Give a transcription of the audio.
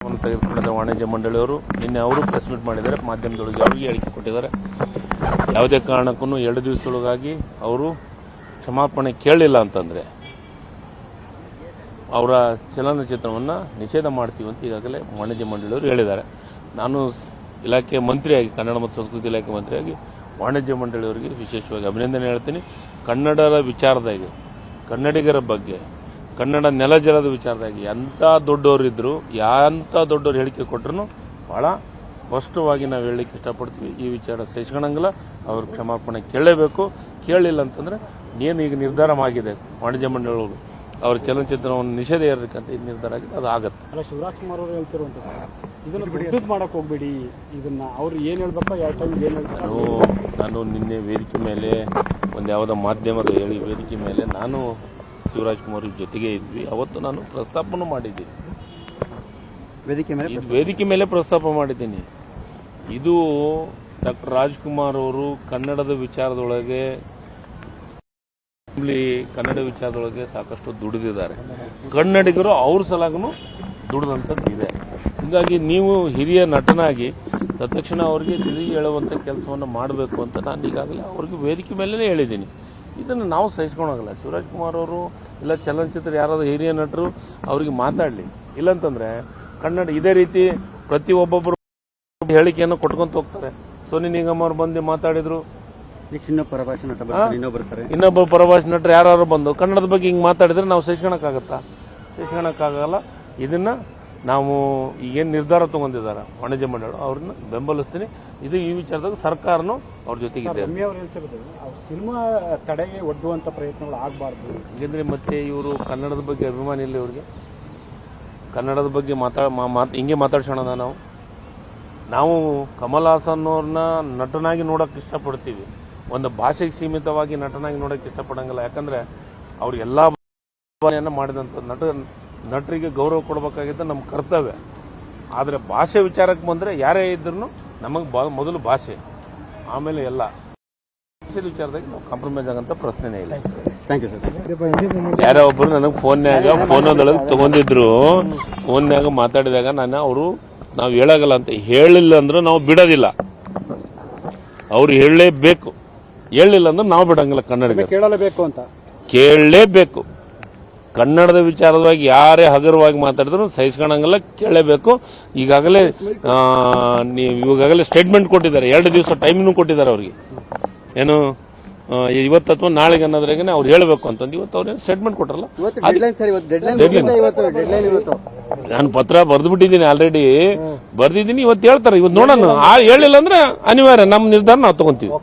ತೆಗೆದುಕೊಂಡಿದ್ದ ವಾಣಿಜ್ಯ ಮಂಡಳಿಯವರು ನಿನ್ನೆ ಅವರು ಪ್ರೆಸ್ ಮೀಟ್ ಮಾಡಿದ್ದಾರೆ. ಮಾಧ್ಯಮದೊಳಗೆ ಅವರಿಗೆ ಹೇಳಿಕೆ ಕೊಟ್ಟಿದ್ದಾರೆ. ಯಾವುದೇ ಕಾರಣಕ್ಕೂ 2 ದಿವಸದೊಳಗಾಗಿ ಅವರು ಕ್ಷಮಾಪಣೆ ಕೇಳಲಿಲ್ಲ ಅಂತಂದರೆ ಅವರ ಚಲನಚಿತ್ರವನ್ನು ನಿಷೇಧ ಮಾಡ್ತೀವಿ ಅಂತ ಈಗಾಗಲೇ ವಾಣಿಜ್ಯ ಮಂಡಳಿಯವರು ಹೇಳಿದ್ದಾರೆ. ನಾನು ಇಲಾಖೆ ಮಂತ್ರಿಯಾಗಿ, ಕನ್ನಡ ಮತ್ತು ಸಂಸ್ಕೃತಿ ಇಲಾಖೆ ಮಂತ್ರಿಯಾಗಿ ವಾಣಿಜ್ಯ ಮಂಡಳಿಯವರಿಗೆ ವಿಶೇಷವಾಗಿ ಅಭಿನಂದನೆ ಹೇಳ್ತೀನಿ. ಕನ್ನಡದ ವಿಚಾರದಾಗಿ, ಕನ್ನಡಿಗರ ಬಗ್ಗೆ, ಕನ್ನಡ ನೆಲ ಜಲದ ವಿಚಾರದಾಗಿ ಎಂಥ ದೊಡ್ಡವರಿದ್ರು, ಎಂಥ ದೊಡ್ಡವರು ಹೇಳಿಕೆ ಕೊಟ್ಟರು ಭಾಳ ಸ್ಪಷ್ಟವಾಗಿ ನಾವು ಹೇಳಲಿಕ್ಕೆ ಇಷ್ಟಪಡ್ತೀವಿ. ಈ ವಿಚಾರ ಸಹಿಸ್ಕೊಳ್ಳಂಗಿಲ್ಲ. ಅವರು ಕ್ಷಮಾಪಣೆ ಕೇಳಲೇಬೇಕು. ಕೇಳಲಿಲ್ಲ ಅಂತಂದ್ರೆ ಏನು ಈಗ ನಿರ್ಧಾರ ಆಗಿದೆ ವಾಣಿಜ್ಯ ಮಂಡಳಿಯವರು ಅವ್ರ ಚಲನಚಿತ್ರವನ್ನು ನಿಷೇಧ ಇರಬೇಕಂತ ಇದು ನಿರ್ಧಾರ ಆಗಿದೆ. ಅದು ಆಗತ್ತೆ. ಅಲ್ಲ, ಶಿವರಾಜ್ ಕುಮಾರ್ ಅವರು ಹೇಳ್ತಿರುವಂಥದ್ದು ಇದನ್ನು ವಿದ್ಯುತ್ ಮಾಡಕ್ಕೆ ಹೋಗ್ಬೇಡಿ, ಇದನ್ನ ಅವ್ರು ಏನು ಹೇಳ್ಬೇಕು, ಯಾವ ಟೈಮ್ ಏನು ಹೇಳ್ಬೇಕು. ನಾನು ನಿನ್ನೆ ವೇದಿಕೆ ಮೇಲೆ ಒಂದು ಯಾವುದೋ ಮಾಧ್ಯಮದ ಹೇಳಿ ವೇದಿಕೆ ಮೇಲೆ ನಾನು ಶಿವರಾಜ್ ಕುಮಾರ್ ಜೊತೆಗೆ ಇದ್ವಿ. ಅವತ್ತು ನಾನು ಪ್ರಸ್ತಾಪನೂ ಮಾಡಿದ್ದೀನಿ. ವೇದಿಕೆ ಮೇಲೆ ಪ್ರಸ್ತಾಪ ಮಾಡಿದ್ದೀನಿ. ಇದು ಡಾಕ್ಟರ್ ರಾಜ್ಕುಮಾರ್ ಅವರು ಕನ್ನಡದ ವಿಚಾರದೊಳಗೆ, ಕನ್ನಡ ವಿಚಾರದೊಳಗೆ ಸಾಕಷ್ಟು ದುಡಿದಿದ್ದಾರೆ. ಕನ್ನಡಿಗರು ಅವ್ರ ಸಲಾಗೂ ದುಡಿದಂಥದ್ದು ಇದೆ. ಹೀಗಾಗಿ ನೀವು ಹಿರಿಯ ನಟನಾಗಿ ತತ್ಕ್ಷಣ ಅವರಿಗೆ ತಿಳಿ ಹೇಳುವಂಥ ಕೆಲಸವನ್ನು ಮಾಡಬೇಕು ಅಂತ ನಾನು ಈಗಾಗಲೇ ಅವ್ರಿಗೆ ವೇದಿಕೆ ಮೇಲೇ ಹೇಳಿದ್ದೀನಿ. ಇದನ್ನು ನಾವು ಸಹಿಸ್ಕೊಳೋಗಲ್ಲ. ಶಿವರಾಜ್ ಕುಮಾರ್ ಅವರು ಇಲ್ಲ ಚಲನಚಿತ್ರ ಯಾರಾದರೂ ಹಿರಿಯ ನಟರು ಅವರಿಗೆ ಮಾತಾಡಲಿ. ಇಲ್ಲಂತಂದ್ರೆ ಕನ್ನಡ ಇದೇ ರೀತಿ ಪ್ರತಿಯೊಬ್ಬೊಬ್ಬರು ಹೇಳಿಕೆಯನ್ನು ಕೊಟ್ಕೊಂತ ಹೋಗ್ತಾರೆ. ಸೋನಿ ನಿಗಮ್ ಅವರು ಬಂದು ಮಾತಾಡಿದ್ರು, ಇನ್ನೊಬ್ಬ ಪರಭಾಷೆ ನಟರು ಯಾರು ಬಂದು ಕನ್ನಡದ ಬಗ್ಗೆ ಹಿಂಗೆ ಮಾತಾಡಿದ್ರೆ ನಾವು ಸಹಿಸ್ಕೊಳಕ್ಕಾಗತ್ತಾ? ಸಹಿಸ್ಕೊಳಕ್ಕಾಗಲ್ಲ. ಇದನ್ನ ನಾವು ಈಗೇನು ನಿರ್ಧಾರ ತಗೊಂಡಿದ್ದಾರೆ ವಾಣಿಜ್ಯ ಮಂಡಳಿ, ಅವ್ರನ್ನ ಬೆಂಬಲಿಸ್ತೀನಿ. ಇದು ಈ ವಿಚಾರದಾಗ ಸರ್ಕಾರನು ಅವ್ರ ಜೊತೆಗಿದೆ. ಸಿನಿಮಾ ತಡೆಗೆ ಒಡ್ಡುವಂತ ಪ್ರಯತ್ನಗಳು ಆಗಬಾರ್ದು. ಯಾಕೆಂದ್ರೆ ಮತ್ತೆ ಇವರು ಕನ್ನಡದ ಬಗ್ಗೆ ಅಭಿಮಾನಿ ಇಲ್ಲ. ಇವರಿಗೆ ಕನ್ನಡದ ಬಗ್ಗೆ ಹಿಂಗೆ ಮಾತಾಡ್ಸೋಣ. ನಾವು ಕಮಲ್ ಹಾಸನ್ ಅವ್ರನ್ನ ನಟನಾಗಿ ನೋಡಕ್ ಇಷ್ಟಪಡ್ತೀವಿ. ಒಂದು ಭಾಷೆಗೆ ಸೀಮಿತವಾಗಿ ನಟನಾಗಿ ನೋಡಕ್ ಇಷ್ಟಪಡಂಗಿಲ್ಲ. ಯಾಕಂದ್ರೆ ಅವ್ರು ಎಲ್ಲಾ ಮಾಡಿದಂತ ನಟರಿಗೆ ಗೌರವ ಕೊಡಬೇಕಾಗಿದ್ದ ನಮ್ಮ ಕರ್ತವ್ಯ. ಆದರೆ ಭಾಷೆ ವಿಚಾರಕ್ಕೆ ಬಂದ್ರೆ ಯಾರೇ ಇದ್ರು ನಮಗೆ ಮೊದಲು ಭಾಷೆ, ಆಮೇಲೆ ಎಲ್ಲ. ಭಾಷೆ ವಿಚಾರದಾಗ ನಾವು ಕಾಂಪ್ರಮೈಸ್ ಆಗಂತ ಪ್ರಶ್ನೆನೇ ಇಲ್ಲ. Thank you sir. ಯಾರೋ ಒಬ್ರು ನನಗೆ ಫೋನೊಳಗೆ ತಗೊಂಡಿದ್ರು. ಫೋನ್ಯಾಗ ಮಾತಾಡಿದಾಗ ನಾವು ಹೇಳಾಗಲ್ಲ ಅಂತ ಹೇಳಿಲ್ಲ ಅಂದ್ರೆ ನಾವು ಬಿಡೋದಿಲ್ಲ. ಅವ್ರು ಹೇಳಲೇಬೇಕು. ಹೇಳಿಲ್ಲ ಅಂದ್ರೆ ನಾವು ಬಿಡಂಗಿಲ್ಲ. ಕನ್ನಡ ಕೇಳಲೇಬೇಕು ಅಂತ ಕೇಳಲೇಬೇಕು. ಕನ್ನಡದ ವಿಚಾರವಾಗಿ ಯಾರೇ ಹಗುರವಾಗಿ ಮಾತಾಡಿದ್ರು ಸಹಿಸ್ಕೊಳಂಗಿಲ್ಲ, ಕೇಳಲೇಬೇಕು. ಈಗಾಗಲೇ ಸ್ಟೇಟ್ಮೆಂಟ್ ಕೊಟ್ಟಿದ್ದಾರೆ. 2 ದಿವಸ ಟೈಮ್ನು ಕೊಟ್ಟಿದ್ದಾರೆ ಅವ್ರಿಗೆ. ಏನು ಇವತ್ತು ಅಥವಾ ನಾಳೆಗೆ ಅನ್ನೋದ್ರಾಗ ಅವ್ರು ಹೇಳಬೇಕು ಅಂತಂದು ಇವತ್ತು ಅವ್ರೇನು ಸ್ಟೇಟ್ಮೆಂಟ್ ಕೊಟ್ಟರಲ್ಲ. ನಾನು ಪತ್ರ ಬರೆದು ಬಿಟ್ಟಿದ್ದೀನಿ, ಆಲ್ರೆಡಿ ಬರ್ದಿದ್ದೀನಿ. ಇವತ್ತು ಹೇಳ್ತಾರೆ. ಇವತ್ತು ನೋಡೋಣ. ಹೇಳಿಲ್ಲ ಅಂದ್ರೆ ಅನಿವಾರ್ಯ ನಮ್ಮ ನಿರ್ಧಾರ ನಾವು ತಗೊಂತೀವಿ.